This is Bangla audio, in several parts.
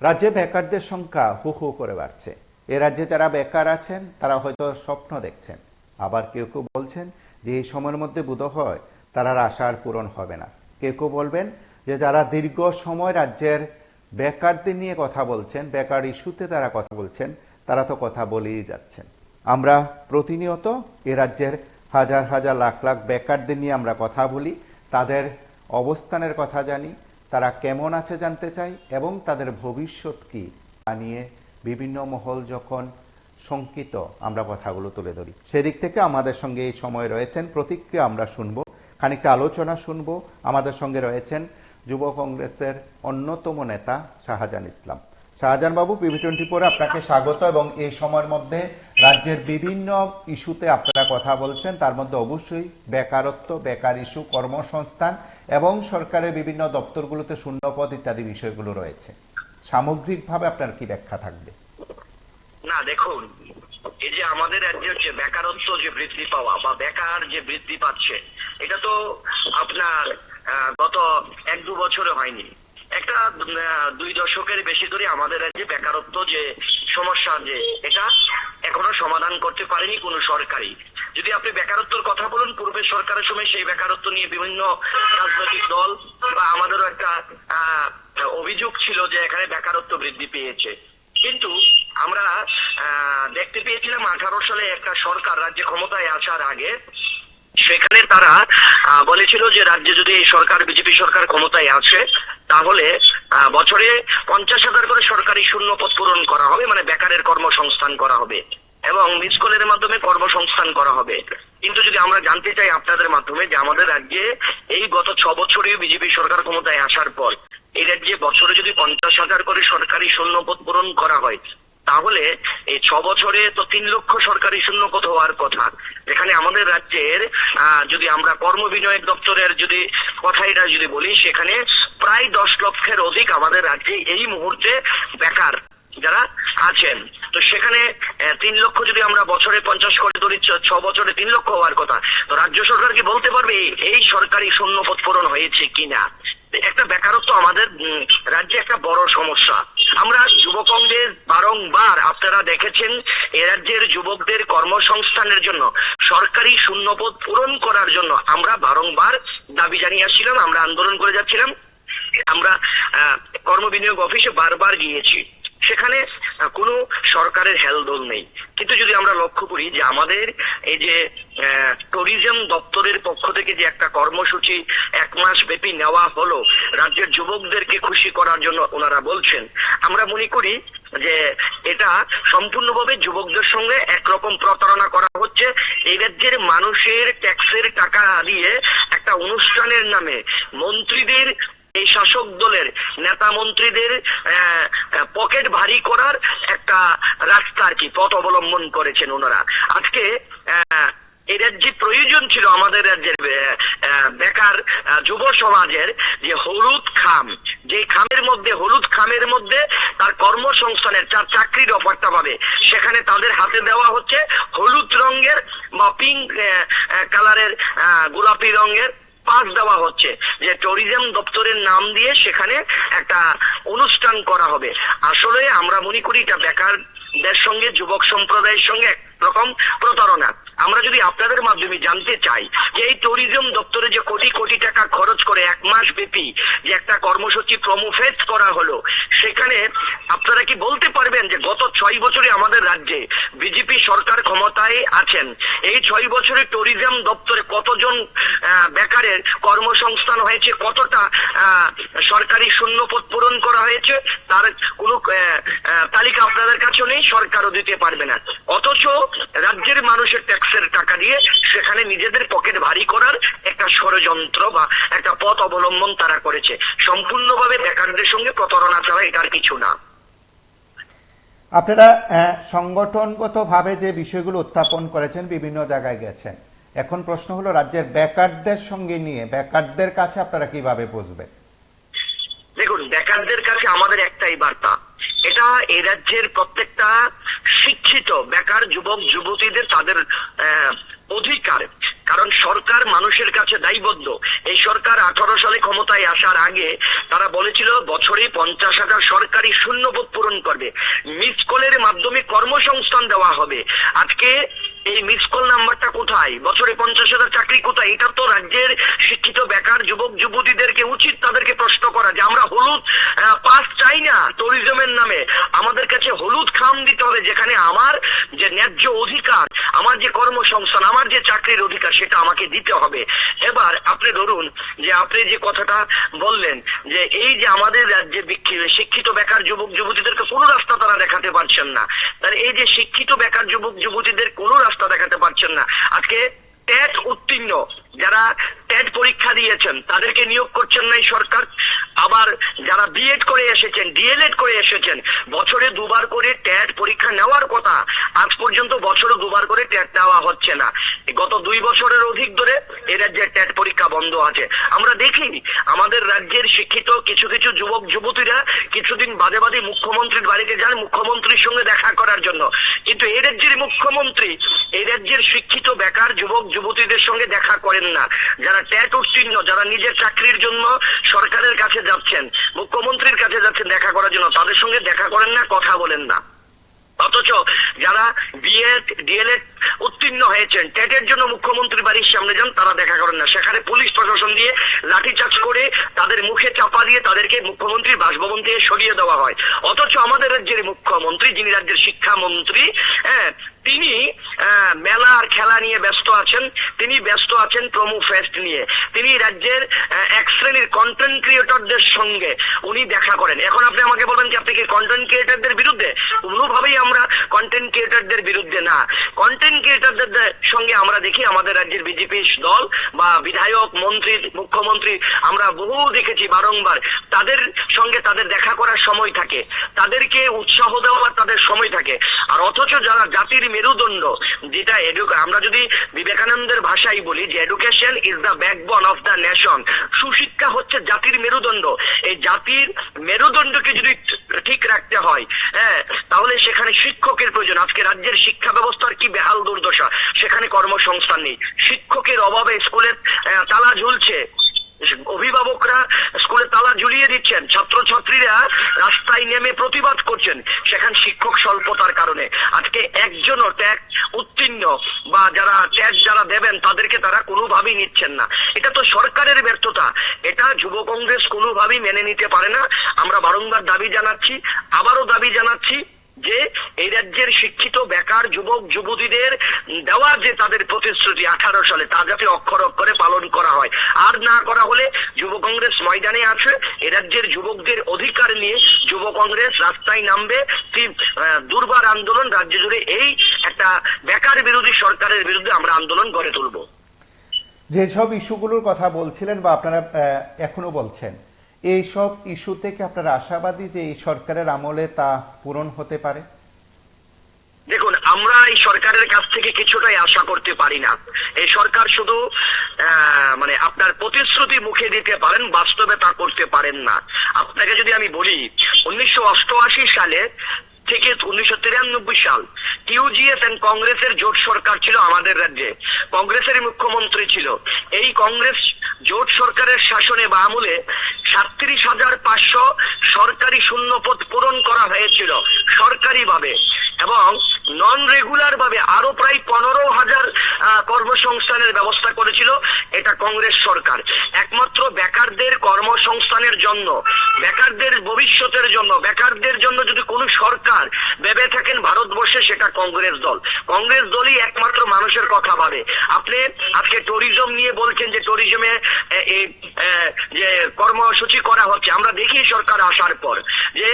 রাজ্যে বেকারদের সংখ্যা হু হু করে বাড়ছে। এ রাজ্যে যারা বেকার আছেন তারা হয়তো স্বপ্ন দেখছেন, আবার কেউ কেউ বলছেন যে এই সময়ের মধ্যে বোধহয় তার আশার পূরণ হবে না। কেউ কেউ বলবেন যে যারা দীর্ঘ সময় রাজ্যের বেকারদের নিয়ে কথা বলছেন, বেকার ইস্যুতে তারা কথা বলছেন, তারা তো কথা বলেই যাচ্ছেন। আমরা প্রতিনিয়ত এ রাজ্যের হাজার হাজার লাখ লাখ বেকারদের নিয়ে আমরা কথা বলি, তাদের অবস্থানের কথা জানি, তারা কেমন আছে জানতে চাই এবং তাদের ভবিষ্যৎ কি তা নিয়ে বিভিন্ন মহল যখন শঙ্কিত আমরা কথাগুলো তুলে ধরি। সেদিক থেকে আমাদের সঙ্গে এই সময় রয়েছেন, প্রতিক্রিয়া আমরা শুনবো, খানিকটা আলোচনা শুনবো। আমাদের সঙ্গে রয়েছেন যুব কংগ্রেসের অন্যতম নেতা শাহজাহান ইসলাম। শাহজাহান বাবু, PV24 আপনাকে স্বাগত। এবং এই সময়ের মধ্যে রাজ্যের বিভিন্ন ইস্যুতে আপনারা কথা বলছেন, তার মধ্যে অবশ্যই বেকারত্ব, বেকার ইস্যু, কর্মসংস্থান এবং সরকারের বিভিন্ন দপ্তরগুলোতে শূন্যপদ ইত্যাদি বিষয়গুলো রয়েছে। সামগ্রিকভাবে আপনার কি ব্যাখ্যা থাকবে? না, দেখুন, এই যে আমাদের রাজ্যের যে বেকারত্ব যে বৃদ্ধি পাওয়া বা বেকার যে বৃদ্ধি পাচ্ছে, এটা তো আপনার গত 1-2 বছরে হয়নি। একটা 2 দশকের বেশি ধরে আমাদের রাজ্যে বেকারত্ব যে সমস্যা, যে এটা এখনো সমাধান করতে পারেনি কোনো সরকারই। যদি আপনি বেকারত্বের কথা বলুন, পূর্বের সরকারের সময় সেই বেকারত্ব নিয়ে বিভিন্ন রাজনৈতিক দল বা আমাদেরও একটা অভিযোগ ছিল যে এখানে বেকারত্ব বৃদ্ধি পেয়েছে। কিন্তু আমরা দেখতে পেয়েছিলাম 18 সালে একটা সরকার রাজ্যে ক্ষমতায় আসার আগে, সেখানে তারা বলেছিল যে রাজ্যে যদি এই সরকার, বিজেপি সরকার ক্ষমতায় আসে, তাহলে বছরে 50,000 করে সরকারি শূন্য পদ পূরণ করা হবে, মানে বেকারের কর্মসংস্থান করা হবে এবং মিস কলের মাধ্যমে কর্মসংস্থান করা হবে। কিন্তু যদি আমরা জানতে চাই আপনাদের মাধ্যমে যে আমাদের রাজ্যে এই গত 6 বছরে বিজেপি সরকার ক্ষমতায় আসার পর এই রাজ্যে বছরে যদি 50,000 করে সরকারি শূন্যপদ পূরণ করা হয়, তাহলে এই 6 বছরে তো 3 লক্ষ সরকারি শূন্যপদ হওয়ার কথা। যেখানে আমাদের রাজ্যের যদি আমরা কর্ম বিনিয়োগ দপ্তরের যদি কথাটা যদি বলি, সেখানে প্রায় 10 লক্ষের অধিক আমাদের রাজ্যে এই মুহূর্তে বেকার যারা আছেন। তো সেখানে 3 লক্ষ যদি আমরা বছরে 50 করে ধরি, 6 বছরে 3 লক্ষ হওয়ার কথা। তো রাজ্য সরকার কি বলতে পারবে এই সরকারি শূন্যপদ পূরণ হয়েছে কিনা? একটা বেকারত্ব আমাদের রাজ্যে একটা বড় সমস্যা। আমরা যুব কংগ্রেস বারংবার, আপনারা দেখেছেন, এ রাজ্যের যুবকদের কর্মসংস্থানের জন্য, সরকারি শূন্যপদ পূরণ করার জন্য আমরা বারংবার দাবি জানিয়ে আসছিলাম, আমরা আন্দোলন করে যাচ্ছিলাম। আমরা কর্ম বিনিয়োগ অফিসে বারবার গিয়েছি, সেখানে কোনো সরকারের হেলদোল নেই। কিন্তু যদি আমরা লক্ষ্য করি যে আমাদের এই যে ট্যুরিজম দপ্তরের পক্ষ থেকে যে একটা কর্মসূচি 1 মাস ব্যাপী নেওয়া হলো রাজ্যের যুবকদেরকে খুশি করার জন্য, ওনারা বলছেন, আমরা মনে করি যে এটা সম্পূর্ণভাবে যুবকদের সঙ্গে একরকম প্রতারণা করা হচ্ছে। এই রাজ্যের মানুষের ট্যাক্সের টাকা দিয়ে একটা অনুষ্ঠানের নামে মন্ত্রীদের, এই শাসক দলের নেতা মন্ত্রীদের পকেট ভারী করার একটা রাস্তা আর কি পথ অবলম্বন করেছেন ওনারা। আজকে এই রাজ্যে প্রয়োজন ছিল আমাদের রাজ্যের বেকার যুব সমাজের যে হলুদ খাম, যে খামের মধ্যে, হলুদ খামের মধ্যে তার কর্মসংস্থানের, তার চাকরির অফারটা পাবে, সেখানে তাদের হাতে দেওয়া হচ্ছে হলুদ রঙের বা পিঙ্ক কালারের, গোলাপি রঙের পাস দেওয়া হচ্ছে, যে ট্যুরিজম দপ্তরের নাম দিয়ে সেখানে একটা অনুষ্ঠান করা হবে। আসলে আমরা মনে করি এটা বেকারদের সঙ্গে, যুবক সম্প্রদায়ের সঙ্গে একরকম প্রতারণা। আমরা যদি আপনাদের মাধ্যমে জানতে চাই যে এই ট্যুরিজম দপ্তরে যে কোটি কোটি টাকা খরচ করে 1 মাস ব্যাপী যে একটা কর্মসূচি প্রমোফেস করা হলো, সেখানে আপনারা কি বলতে পারবেন যে গত 6 বছরে আমাদের রাজ্যে বিজেপি সরকার ক্ষমতায় আছেন, এই 6 বছরে ট্যুরিজম দপ্তরে কতজন বেকারের কর্মসংস্থান হয়েছে, কতটা সরকারি শূন্যপদ পূরণ করা হয়েছে, তার কোনো তালিকা আপনাদের কাছেও নেই, সরকারও দিতে পারবে না। অথচ রাজ্যের মানুষের ট্যাক্সের টাকা দিয়ে সেখানে নিজেদের পকেট ভারী করার একটা ষড়যন্ত্র বা একটা পথ অবলম্বন তারা করেছে। সম্পূর্ণভাবে বেকারদের সঙ্গে প্রতারণা ছাড়া এটার কিছু না। আপনারা সংগঠনগতভাবে যে বিষয়গুলো উত্থাপন করেছেন, বিভিন্ন জায়গায় গেছেন, এখন প্রশ্ন হলো রাজ্যের বেকারদের সঙ্গে নিয়ে বেকারদের কাছে আপনারা কিভাবে বুঝবেন? দেখুন, বেকারদের কাছে আমাদের একটাই বার্তা, এটা এই রাজ্যের প্রত্যেকটা শিক্ষিত বেকার যুবক যুবতীদের তাদের অধিকার। কারণ সরকার মানুষের কাছে দায়বদ্ধ। এই সরকার 18 সালে ক্ষমতায় আসার আগে তারা বলেছিল বছরে 50,000 সরকারি শূন্যপদ পূরণ করবে, মিস কলের মাধ্যমে কর্মসংস্থান দেওয়া হবে। আজকে এই মিস কল নাম্বারটা কোথায়? বছরে 50,000 চাকরি কোথায়? এটা তো রাজ্যের শিক্ষিত বেকার যুবক যুবতীদেরকে উচিত তাদেরকে প্রশ্ন করা যে আমরা হলুদ পাস চাই না ট্যুরিজমের নামে, আমাদের কাছে হলুদ খাম দিতে হবে, যেখানে আমার যে ন্যায্য অধিকার, আমার যে কর্মসংস্থান, আমার যে চাকরির অধিকার সেটা আমাকে দিতে হবে। এবার আপনি ধরুন যে আপনি যে কথাটা বললেন যে এই যে আমাদের রাজ্যে শিক্ষিত বেকার যুবক যুবতীদেরকে কোনো রাস্তা তারা দেখাতে পারছেন না, তার এই যে শিক্ষিত বেকার যুবক যুবতীদের কোনো রাস্তা দেখাতে পারছেন না। আজকে টেট উত্তীর্ণ যারা টেট পরীক্ষা দিয়েছেন তাদেরকে নিয়োগ করছেন না এই সরকার। আবার যারা বিএড করে এসেছেন, ডিএলএড করে এসেছেন, বছরে 2 বার করে টেট পরীক্ষা নেওয়ার কথা, আজ পর্যন্ত বছরে 2 বার করে টেট নেওয়া হচ্ছে না। গত 2 বছরের অধিক ধরে এই রাজ্যের টেট পরীক্ষা বন্ধ আছে। আমরা দেখি আমাদের রাজ্যের শিক্ষিত কিছু কিছু যুবক যুবতীরা কিছুদিন বাদে বাদে মুখ্যমন্ত্রীর বাড়িতে যান মুখ্যমন্ত্রীর সঙ্গে দেখা করার জন্য, কিন্তু এই রাজ্যের মুখ্যমন্ত্রী এই রাজ্যের শিক্ষিত বেকার যুবক যুবতীদের সঙ্গে দেখা করেন না। যারা টেট উত্তীর্ণ, যারা নিজের চাকরির জন্য সরকারের কাছে যাচ্ছেন, মুখ্যমন্ত্রীর কাছে যাচ্ছেন দেখা করার জন্য, তাদের সঙ্গে দেখা করেন না, কথা বলেন না। অথচ যারা বিএড ডিএলএড উত্তীর্ণ হয়েছেন, টেটের জন্য মুখ্যমন্ত্রী বাড়ির সামনে যান, তারা দেখা করেন না। সেখানে পুলিশ প্রশাসন দিয়ে লাঠিচার্জ করে তাদের মুখে চাপা দিয়ে তাদেরকে মুখ্যমন্ত্রীর বাসভবন থেকে সরিয়ে দেওয়া হয়। অথচ আমাদের রাজ্যের মুখ্যমন্ত্রী, যিনি রাজ্যের শিক্ষামন্ত্রী, তিনি মেলা আর খেলা নিয়ে ব্যস্ত আছেন, তিনি ব্যস্ত আছেন প্রমো ফেস্ট নিয়ে। তিনি রাজ্যের এক শ্রেণীর কন্টেন্ট ক্রিয়েটরদের সঙ্গে উনি দেখা করেন। এখন আপনি আমাকে বলবেন কি আপনি কি কন্টেন্ট ক্রিয়েটরদের বিরুদ্ধে? কোনোভাবেই আমরা কন্টেন্ট ক্রিয়েটরদের বিরুদ্ধে না। কন্টেন্ট ক্রিয়েটরদের সঙ্গে আমরা দেখি আমাদের রাজ্যের বিজেপি দল বা বিধায়ক, মন্ত্রী, মুখ্যমন্ত্রী আমরা বহু দেখেছি বারংবার, তাদের সঙ্গে তাদের দেখা করার সময় থাকে, তাদেরকে উৎসাহ দেওয়ার তাদের সময় থাকে। আর অথচ যারা জাতির মেরুদণ্ড, যেটা আমরা যদি বিবেকানন্দের ভাষায় বলি যে education is the backbone of the nation, সুশিক্ষা হচ্ছে জাতির মেরুদণ্ড। এই জাতির মেরুদণ্ডকে যদি ঠিক রাখতে হয়, তাহলে সেখানে শিক্ষকের প্রয়োজন। আজকে রাজ্যের শিক্ষা ব্যবস্থার কি বেহাল দুর্দশা, সেখানে কর্মসংস্থান নেই, শিক্ষকের অভাবে স্কুলে তালা ঝুলছে, অভিভাবকরা স্কুলে তালা ঝুলিয়ে দিচ্ছেন, ছাত্রছাত্রীরা রাস্তায় নেমে প্রতিবাদ করছেন, সেখানে শিক্ষক স্বল্পতার কারণে। আজকে একজনও ট্যাগ উত্তীর্ণ বা যারা ট্যাগ যারা দেবেন তাদেরকে তারা কোনোভাবেই নিচ্ছেন না। এটা তো সরকারের ব্যর্থতা, এটা যুব কংগ্রেস কোনোভাবেই মেনে নিতে পারে না। আমরা বারংবার দাবি জানাচ্ছি, আবারও দাবি জানাচ্ছি যে এই রাজ্যের শিক্ষিত বেকার যুবক যুবতীদের দেওয়া যে তাদের প্রতিশ্রুতি 18 সালে, তা যাতে অক্ষর অক্ষরে পালন করা হয়। আর না করা হলে যুব কংগ্রেস ময়দানে আছে, এই রাজ্যের যুবকদের অধিকার নিয়ে যুব কংগ্রেস রাস্তায় নামবে। দুর্বার আন্দোলন রাজ্য জুড়ে, এই একটা বেকার বিরোধী সরকারের বিরুদ্ধে আমরা আন্দোলন গড়ে তুলব। যেসব ইস্যুগুলোর কথা বলছিলেন বা আপনারা এখনো বলছেন, এইসব ইস্যু থেকে আপনারা আশাবাদী যে এই সরকারের আমলে তা পূরণ হতে পারে? দেখুন, আমরা এই সরকারের কাছ থেকে কিছুটাই আশা করতে পারি না। এই সরকার শুধু মানে আপনার প্রতিশ্রুতি মুখে দিতে পারেন, বাস্তবে তা করতে পারেন না। আপনাকে যদি আমি বলি 1988 সালে থেকে 1993 সাল টিউজিএফ এন্ড কংগ্রেসের জোট সরকার ছিল আমাদের রাজ্যে, কংগ্রেসের মুখ্যমন্ত্রী ছিল। এই কংগ্রেস জোট সরকারের শাসনে বা আমলে 37,500 সরকারি শূন্যপদ পূরণ করা হয়েছিল সরকারিভাবে, এবং নন রেগুলার ভাবে আরো প্রায় 15,000 কর্মসংস্থানের ব্যবস্থা করেছিল এটা কংগ্রেস সরকার। একমাত্র বেকারদের কর্মসংস্থানের জন্য, বেকারদের ভবিষ্যতের জন্য, বেকারদের জন্য যদি কোন সরকার ভেবে থাকেন ভারতবর্ষে, সেটা কংগ্রেস দল। কংগ্রেস দলই একমাত্র মানুষের কথা ভাবে। আপনি আজকে ট্যুরিজম নিয়ে বলছেন যে ট্যুরিজমে যে কর্মসূচি করা হচ্ছে, আমরা দেখি সরকার আসার পর যে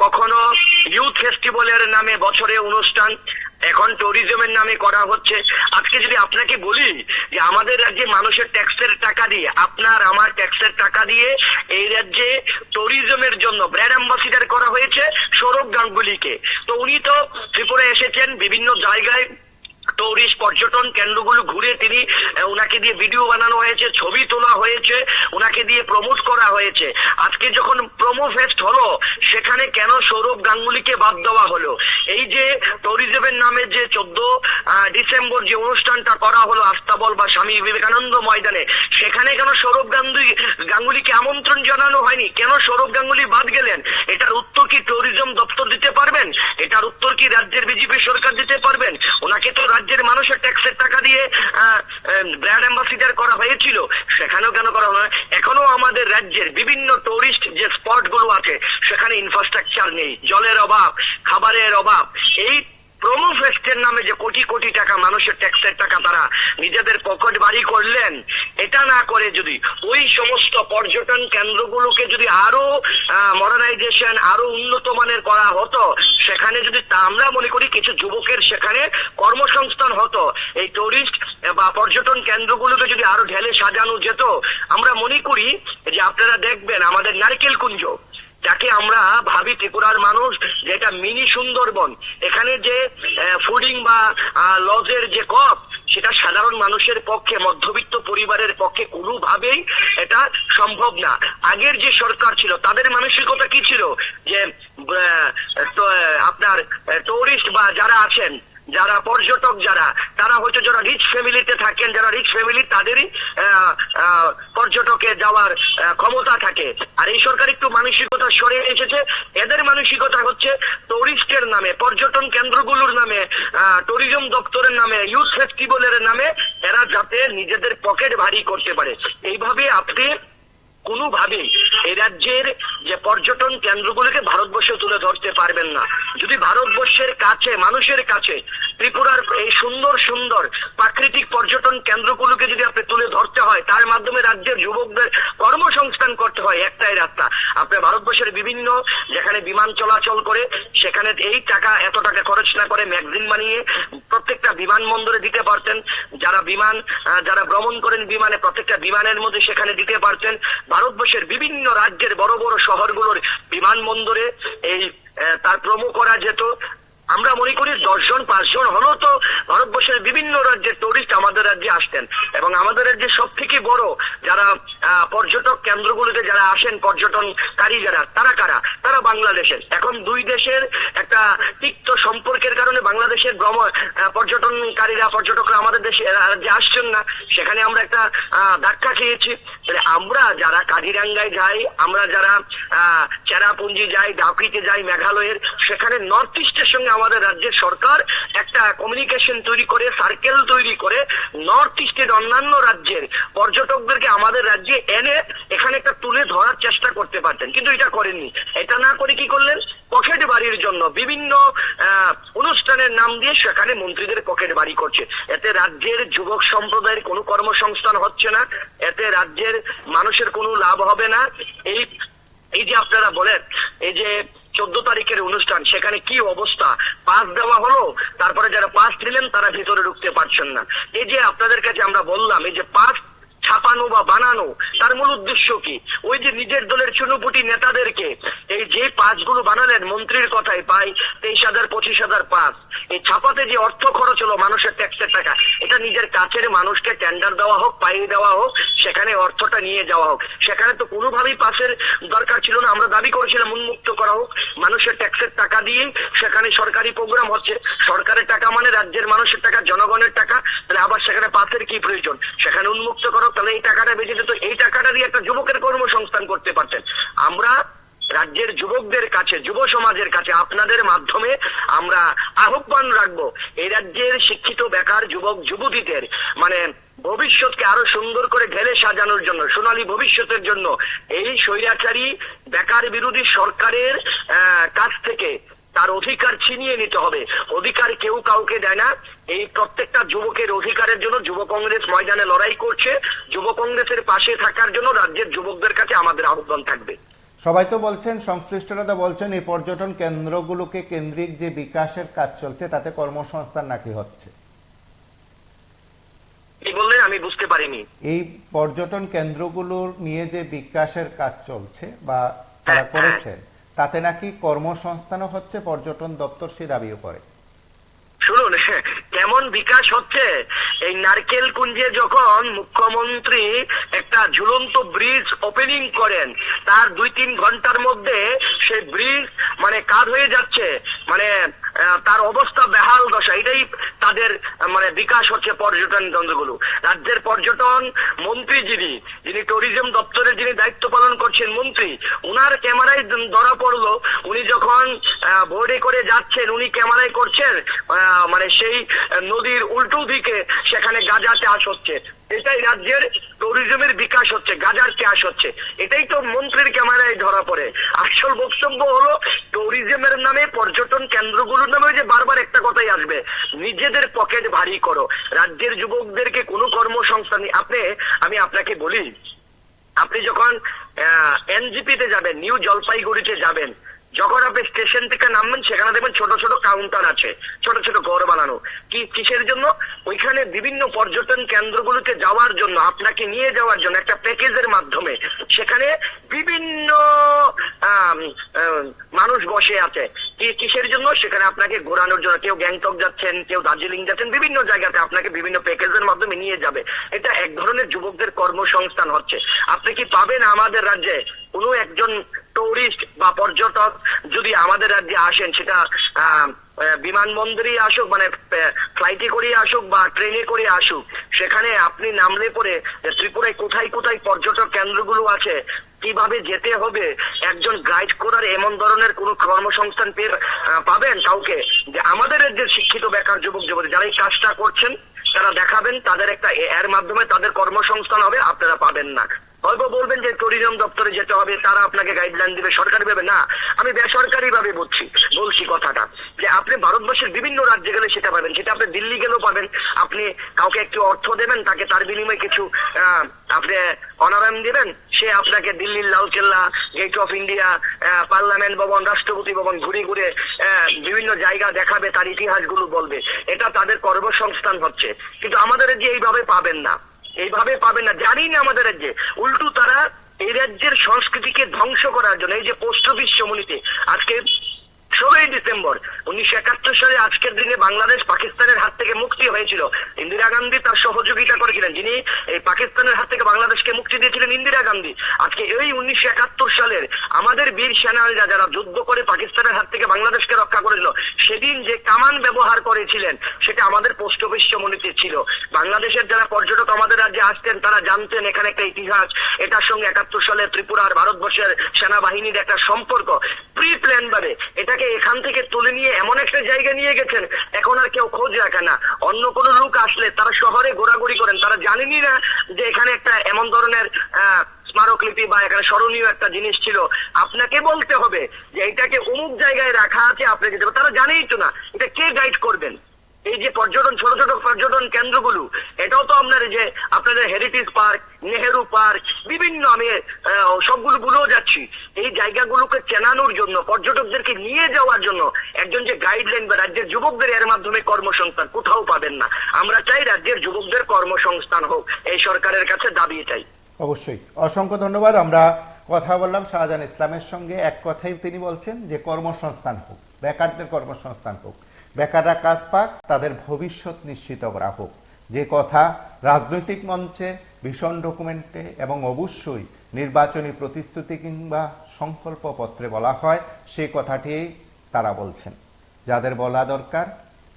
কখনো ইউথ ফেস্টিভ্যালের নামে বছরে অনুষ্ঠান, এখন ট্যুরিজমের নামে করা হচ্ছে। আজকে যদি আপনাকে বলি যে আমাদের রাজ্যে মানুষের ট্যাক্সের টাকা দিয়ে, আপনার আমার ট্যাক্সের টাকা দিয়ে এই রাজ্যে ট্যুরিজমের জন্য ব্র্যান্ড অ্যাম্বাসিডার করা হয়েছে সৌরভ গাঙ্গুলিকে। তো উনি তো ত্রিপুরা এসেছেন, বিভিন্ন জায়গায় টুরিস্ট পর্যটন কেন্দ্রগুলো ঘুরে তিনি ওনাকে দিয়ে ভিডিও বানানো হয়েছে, ছবি তোলা হয়েছে, ওনাকে দিয়ে প্রমোট করা হয়েছে। আজকে যখন প্রোমো ফেস্ট হলো সেখানে কেন সৌরভ গাঙ্গুলিকে বাদ দেওয়া হলো? এই যে ট্যুরিজমের নামে যে 14 ডিসেম্বর যে অনুষ্ঠানটা করা হলো আস্তাবল বা স্বামী বিবেকানন্দ ময়দানে, সেখানে কেন সৌরভ গাঙ্গুলিকে আমন্ত্রণ জানানো হয়নি? কেন সৌরভ গাঙ্গুলি বাদ গেলেন? এটার উত্তর কি ট্যুরিজম দপ্তর দিতে পারবেন? এটার উত্তর কি রাজ্যের বিজেপি সরকার দিতে পারবেন? ওনাকে তো রাজ্যের মানুষের ট্যাক্সের টাকা দিয়ে ব্র্যান্ড অ্যাম্বাসিডার করা হয়েছিল, সেখানেও কেন করা হয়? এখনো আমাদের রাজ্যের বিভিন্ন টুরিস্ট যে স্পট গুলো আছে সেখানে ইনফ্রাস্ট্রাকচার নেই, জলের অভাব, খাবারের অভাব। এই প্রোমো ফেস্টের নামে যে কোটি কোটি টাকা মানুষের ট্যাক্সের টাকা তারা নিজেদের পকেট বাড়ি করলেন, এটা না করে যদি ওই সমস্ত পর্যটন কেন্দ্রগুলোকে যদি আরো মডার্নাইজেশন, আরো উন্নত মানের করা হতো, সেখানে যদি আমরা মনে করি কিছু যুবকের সেখানে কর্মসংস্থান হতো, এই টুরিস্ট বা পর্যটন কেন্দ্রগুলোকে যদি আরো ঢেলে সাজানো যেত, আমরা মনে করি যে আপনারা দেখবেন আমাদের নারকেল কুঞ্জ, যাকে আমরা ভাবি ত্রিপুরার মানুষ যেটা মিনি সুন্দরবন, এখানে যে ফুডিং বা লজের যে কপ, সেটা সাধারণ মানুষের পক্ষে, মধ্যবিত্ত পরিবারের পক্ষে কোনোভাবেই এটা সম্ভব না। আগের যে সরকার ছিল তাদের মানসিকতা কি ছিল? যে আপনার টুরিস্ট বা যারা আছেন, যারা পর্যটক, তারা হয়তো যারা রিচ ফ্যামিলিতে থাকেন, যারা রিচ ফ্যামিলি তাদেরই পর্যটকে যাওয়ার ক্ষমতা থাকে। আর এই সরকার একটু মানসিকতা সরে এসেছে, এদের মানসিকতা হচ্ছে টুরিস্টের নামে, পর্যটন কেন্দ্রগুলোর নামে, ট্যুরিজম দপ্তরের নামে, ইউথ ফেস্টিভ্যালের নামে এরা যাতে নিজেদের পকেট ভারী করতে পারে। এইভাবে আপনি কোনোভাবেই এই রাজ্যের যে পর্যটন কেন্দ্রগুলোকে ভারতবর্ষে তুলে ধরতে পারবেন না। যদি ভারতবর্ষের কাছে, মানুষের কাছে ত্রিপুরার এই সুন্দর সুন্দর প্রাকৃতিক পর্যটন কেন্দ্রগুলোকে যদি আপনি তুলে ধরতে হয়, তার মাধ্যমে রাজ্যের যুবকদের কর্মসংস্থান করতে হয়, একটাই রাস্তা। আপনি ভারতবর্ষের বিভিন্ন যেখানে বিমান চলাচল করে সেখানে এই টাকা, এত টাকা খরচ না করে ম্যাগাজিন বানিয়ে প্রত্যেকটা বিমানবন্দরে দিতে পারতেন। যারা ভ্রমণ করেন বিমানে, প্রত্যেকটা বিমানের মধ্যে সেখানে দিতে পারতেন। ভারতবর্ষের বিভিন্ন রাজ্যের বড় বড় শহরগুলোর বিমানবন্দরে এই তার প্রোমো করা যেত। আমরা মনে করি 10 জন 5 জন হলো তো ভারতবর্ষের বিভিন্ন রাজ্যের টুরিস্ট আমাদের রাজ্যে আসতেন, এবং আমাদের রাজ্যে সব থেকে বড় যারা পর্যটক কেন্দ্রগুলিতে যারা আসেন, পর্যটনকারী যারা, তারা কারা? তারা বাংলাদেশের। এখন দুই দেশের একটা তিক্ত সম্পর্কের কারণে বাংলাদেশের পর্যটকরা আমাদের দেশে রাজ্যে আসছেন না, সেখানে আমরা একটা ধাক্কা খেয়েছি। আমরা যারা কাজিরাঙ্গায় যাই, আমরা যারা চেরাপুঞ্জি যাই, ডাউকিতে যাই, মেঘালয়ের, সেখানে নর্থ ইস্টের সঙ্গে আমাদের রাজ্যের সরকার একটা কমিউনিকেশন তৈরি করে, সার্কেল তৈরি করে নর্থ ইস্টের অন্যান্য রাজ্যের পর্যটকদেরকে আমাদের রাজ্যে এনে এখানে একটা তুলে ধরার চেষ্টা করতে পারতেন, কিন্তু এটা করেননি। এটা না করে কি করলেন? পকেট বাড়ির জন্য বিভিন্ন অনুষ্ঠানের নাম দিয়ে সেখানে মন্ত্রীদের পকেট বাড়ি করছে। এতে রাজ্যের যুবক সম্প্রদায়ের কোনো কর্মসংস্থান হচ্ছে না, এতে রাজ্যের মানুষের কোনো লাভ হবে না। এই যে আপনারা বলেন, এই যে 14 তারিখের অনুষ্ঠান, সেখানে কি অবস্থা? পাস দেওয়া হলো, তারপরে যারা পাস নিলেন তারা ভিতরে ঢুকতে পারছেন না। এই যে আপনাদের কাছে আমরা বললাম, এই যে পাস ছাপানো বা বানানো, তার মূল উদ্দেশ্য কি? ওই যে নিজের দলের চুনুপুটি নেতাদেরকে এই যে পাসগুলো বানালেন, মন্ত্রীর কথায় পাই 23,000 25,000 পাস, এই ছাপাতে যে অর্থ খরচ হলো মানুষের ট্যাক্সের টাকা, এটা নিজের কাছের মানুষকে টেন্ডার দেওয়া হোক, পাইয়ে দেওয়া হোক, সেখানে অর্থটা নিয়ে যাওয়া হোক। সেখানে তো কোনোভাবেই পাসের দরকার ছিল না। আমরা দাবি করেছিলাম উন্মুক্ত করা হোক, মানুষের ট্যাক্সের টাকা দিয়ে সেখানে সরকারি প্রোগ্রাম হচ্ছে, সরকারের টাকা মানে রাজ্যের মানুষের টাকা, জনগণের টাকা, তাহলে আবার সেখানে পাসের কি প্রয়োজন? সেখানে উন্মুক্ত করো, তাহলে এই টাকাটা বেঁচে যেত, এই টাকাটা দিয়ে একটা যুবকের কর্মসংস্থান করতে পারতেন। আমরা রাজ্যের যুবকদের কাছে, যুব সমাজের কাছে আপনাদের মাধ্যমে আমরা আহ্বান রাখবো, এই রাজ্যের শিক্ষিত বেকার যুবক যুবতীদের মানে ভবিষ্যৎকে আরো সুন্দর করে ঢেলে সাজানোর জন্য, সোনালী ভবিষ্যতের জন্য এই স্বৈরাচারী বেকার বিরোধী সরকারের কাছ থেকে তার অধিকার ছিনিয়ে নিতে হবে। অধিকার কেউ কাউকে দেয় না। এই প্রত্যেকটা যুবকের অধিকারের জন্য যুব কংগ্রেস ময়দানে লড়াই করছে। যুব কংগ্রেসের পাশে থাকার জন্য রাজ্যের যুবকদের কাছে আমাদের আহ্বান থাকবে। সবাই তো বলছেন, সংশ্লিষ্টরা তো বলছেন, এই পর্যটন কেন্দ্রগুলোকে কেন্দ্রিক যে বিকাশের কাজ চলছে তাতে কর্মসংস্থান নাকি হচ্ছে। কি বললেন আমি বুঝতে পারিনি। এই পর্যটন কেন্দ্রগুলোর নিয়ে যে বিকাশের কাজ চলছে বা তারা করেছেন, তাতে নাকি কর্মসংস্থানও হচ্ছে, পর্যটন দপ্তর সে দাবিও করে। শুনুন, কেমন বিকাশ হচ্ছে। এই নারকেল কুঞ্জে যখন মুখ্যমন্ত্রী একটা ঝুলন্ত ব্রিজ ওপেনিং করেন, তার 2-3 ঘন্টার মধ্যে সেই ব্রিজ মানে কাজ হয়ে যাচ্ছে, মানে তার অবস্থা বেহাল দশা। এটাই তাদের মানে বিকাশ হচ্ছে পর্যটন কেন্দ্রগুলো। রাজ্যের পর্যটন মন্ত্রী যিনি ট্যুরিজম দপ্তরের যিনি দায়িত্ব পালন করছেন মন্ত্রী, উনার ক্যামেরায় ধরা পড়লো। উনি যখন বোর্ডে করে যাচ্ছেন, উনি ক্যামেরায় করছেন মানে সেই নদীর উল্টো দিকে সেখানে গাঁজা চাষ হচ্ছে। এটাই রাজ্যের ট্যুরিজমের বিকাশ হচ্ছে, গাঁজার চাষ হচ্ছে। এটাই তো মন্ত্রীর ক্যামেরায় ধরা পড়ে। আসল বক্তব্য হলো ট্যুরিজমের নামে, পর্যটন কেন্দ্রগুলোর নামে যে বারবার একটা কথাই আসবে, নিজেদের পকেট ভারী করো। রাজ্যের যুবকদেরকে কোনো কর্মসংস্থান আমি আপনাকে বলি, আপনি যখন এনজিপিতে যাবেন, নিউ জলপাইগুড়িতে যাবেন, যখন আপনি স্টেশন থেকে নামবেন সেখানে দেখবেন ছোট ছোট কাউন্টার আছে, ছোট ছোট ঘর বানানো। কিসের জন্য? ওইখানে বিভিন্ন পর্যটন কেন্দ্রগুলোতে যাওয়ার জন্য, আপনাকে নিয়ে যাওয়ার জন্য একটা প্যাকেজের মাধ্যমে সেখানে বিভিন্ন মানুষ বসে আছে। কিসের জন্য? সেখানে আপনাকে ঘোরানোর জন্য। কেউ গ্যাংটক যাচ্ছেন, কেউ দার্জিলিং যাচ্ছেন, বিভিন্ন জায়গাতে আপনাকে বিভিন্ন প্যাকেজের মাধ্যমে নিয়ে যাবে। এটা এক ধরনের যুবকদের কর্মসংস্থান হচ্ছে। আপনি কি পাবেন আমাদের রাজ্যে কোনো একজন টুরিস্ট বা পর্যটক যদি আমাদের রাজ্যে আসেন, সেটা বিমানবন্দরে আসুক, মানে ফ্লাইটে করে আসুক বা ট্রেনে করে আসুক, সেখানে আপনি নামলে পরে ত্রিপুরায় কোথায় কোথায় পর্যটক কেন্দ্রগুলো আছে, কিভাবে যেতে হবে, একজন গাইড করার এমন ধরনের কোন কর্মসংস্থান পাবেন কাউকে? যে আমাদের রাজ্যের শিক্ষিত বেকার যুবক যুবতী যারা এই কাজটা করছেন তারা দেখাবেন, তাদের একটা এর মাধ্যমে তাদের কর্মসংস্থান হবে, আপনারা পাবেন না। হয়তো বলবেন যে ট্যুরিজম দপ্তরে যেতে হবে, তারা আপনাকে গাইডলাইন দিবে, সরকারি ভাবে না, আমি বেসরকারি ভাবে বলছি কথাটা, যে আপনি ভারতবর্ষের বিভিন্ন রাজ্যে গেলে সেটা পাবেন। সেটা আপনি দিল্লি গেলেও পাবেন। আপনি কাউকে একটু অর্থ দেবেন, তাকে তার বিনিময়ে কিছু আপনি অনারায়ণ দিবেন, সে আপনাকে দিল্লির Lal Qila, gate of India, parliament Bhavan, Rashtrapati ভবন ঘুরে ঘুরে বিভিন্ন জায়গা দেখাবে, তার ইতিহাসগুলো বলবে। এটা তাদের কর্মসংস্থান হচ্ছে। কিন্তু আমাদের যে এইভাবে পাবেন না, এইভাবে পাবেন না। জানি না আমাদের রাজ্যে উল্টো তারা এই রাজ্যের সংস্কৃতিকে ধ্বংস করার জন্য, এই যে পোস্ট অফিস সমনীতে আজকে 16ই ডিসেম্বর 1971 সালে আজকের দিনে বাংলাদেশ পাকিস্তানের হাত থেকে মুক্তি হয়েছিল। ইন্দিরা গান্ধী তার সহযোগিতা করেছিলেন, যিনি এই পাকিস্তানের হাত থেকে বাংলাদেশকে মুক্তি দিয়েছিলেন ইন্দিরা গান্ধী। আজকে এই 1971 সালের আমাদের বীর সেনারা যারা যুদ্ধ করে পাকিস্তানের হাত থেকে বাংলাদেশকে রক্ষা করেছিল, সেদিন যে কামান ব্যবহার করেছিলেন সেটা আমাদের পোস্ট অফিস সমনীতে ছিল। বাংলাদেশের যারা পর্যটক আমাদের রাজ্যে আসতেন তারা জানতেন এখানে একটা ইতিহাস, এটার সঙ্গে 71 সালে ত্রিপুরার ভারতবর্ষের সেনাবাহিনীর একটা সম্পর্ক। প্রি প্ল্যান ভাবে এটাকে এখান থেকে তুলে নিয়ে এমন একটা জায়গা নিয়ে গেছেন, এখন আর কেউ খোঁজ রাখে না। অন্য কোন লোক আসলে তারা শহরে ঘোরাঘুরি করেন, তারা জানেনই না যে এখানে একটা এমন ধরনের স্মারকলিপি বা এখানে স্মরণীয় একটা জিনিস ছিল। আপনাকে বলতে হবে যে এটাকে অমুক জায়গায় রাখা আছে, আপনি যেতে পারেন। তারা জানেই তো না, এটা কে গাইড করবেন? এই যে পর্যটন, ছোট ছোট পর্যটন কেন্দ্রগুলো, এটাও তো আপনাদের হেরিটেজ পার্ক, নেহেরু পার্ক, বিভিন্ন, আমি সবগুলো ভুলেও যাচ্ছি। এই জায়গাগুলোকে চেনানোর জন্য, পর্যটকদেরকে নিয়ে যাওয়ার জন্য একজন যে গাইডলাইন বা রাজ্যের যুবকদের এর মাধ্যমে কর্মসংস্থান কোথাও পাবেন না। আমরা চাই রাজ্যের যুবকদের কর্মসংস্থান হোক, এই সরকারের কাছে দাবি চাই। অবশ্যই, অসংখ্য ধন্যবাদ। আমরা কথা বললাম শাহজাহান ইসলামের সঙ্গে। এক কথাই তিনি বলছেন যে কর্মসংস্থান হোক, বেকারদের কর্মসংস্থান হোক, বেকাররা কাজ পাক, তাদের ভবিষ্যৎ নিশ্চিত করা হোক। যে কথা রাজনৈতিক মঞ্চে, ভীষণ ডকুমেন্টে এবং অবশ্যই নির্বাচনী প্রতিশ্রুতি কিংবা সংকল্পপত্রে বলা হয়, সেই কথাটি তারা বলছেন। যাদের বলা দরকার,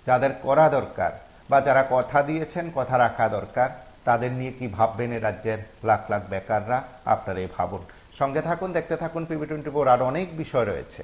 যাদের করা দরকার, বা যারা কথা দিয়েছেন কথা রাখা দরকার, তাদের নিয়ে কি ভাববেন এ রাজ্যের লাখ লাখ বেকাররা? আপনারা এই ভাবুন। সঙ্গে থাকুন, দেখতে থাকুন PB24, আর অনেক বিষয় রয়েছে।